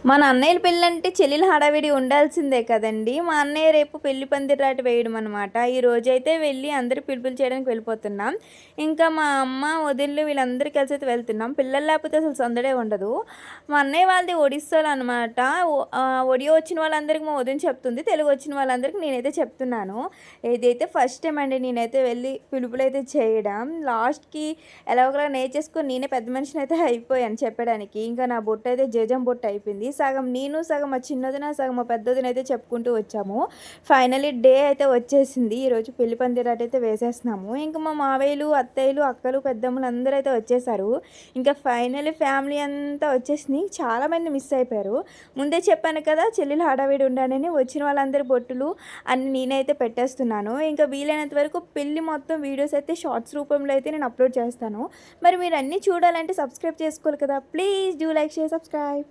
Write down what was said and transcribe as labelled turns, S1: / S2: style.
S1: మన అన్నయ్యల పెళ్ళంటే చెల్లెల హడావిడి ఉండాల్సిందే కదండీ! మా అన్నయ్య రేపు పెళ్లి పందిరాట వేయడం అనమాట. ఈ రోజైతే వెళ్ళి అందరి పిలుపులు చేయడానికి వెళ్ళిపోతున్నాం. ఇంకా మా అమ్మ, వదినలు వీళ్ళందరూ కలిసైతే వెళ్తున్నాం. పిల్లలు లేకపోతే అసలు సందడే ఉండదు. మా అన్నయ్య వాళ్ళది ఒడిస్సాలో అనమాట. ఒడియా వచ్చిన వాళ్ళందరికి మా వదిన చెప్తుంది. తెలుగు వచ్చిన వాళ్ళందరికి నేనైతే చెప్తున్నాను. ఇదైతే ఫస్ట్ టైమ్ అండి నేనైతే వెళ్ళి పిలుపులైతే చేయడం. లాస్ట్‌కి ఎలాగోలా నేర్చేసుకొని నేనే పెద్ద మనిషినైతే అయిపోయాను చెప్పడానికి. ఇంకా నా బొట్టయితే జేజం బొట్టు అయిపోయింది. సగం నేను, సగం మా చిన్నొదిన, సగం మా పెద్దొదిన అయితే చెప్పుకుంటూ వచ్చాము. ఫైనల్లీ డే అయితే వచ్చేసింది. ఈరోజు పెళ్లి పందిరాటైతే వేసేస్తున్నాము. ఇంక మా మావయ్యలు, అత్తయ్యలు, అక్కలు, పెద్దమ్మలు అందరూ అయితే వచ్చేసారు. ఇంకా ఫైనల్లీ ఫ్యామిలీ అంతా వచ్చేసింది. చాలామంది మిస్ అయిపోయారు. ముందే చెప్పాను కదా చెల్లెలు హడావిడి ఉండాలని. వచ్చిన వాళ్ళందరి బొట్టులు అన్నీ నేనైతే పెట్టేస్తున్నాను. ఇంకా వీలైనంత వరకు పెళ్లి మొత్తం వీడియోస్ అయితే షార్ట్స్ రూపంలో అయితే నేను అప్లోడ్ చేస్తాను. మరి మీరు అన్నీ చూడాలంటే సబ్స్క్రైబ్ చేసుకోవాలి కదా! Please do like, share, subscribe.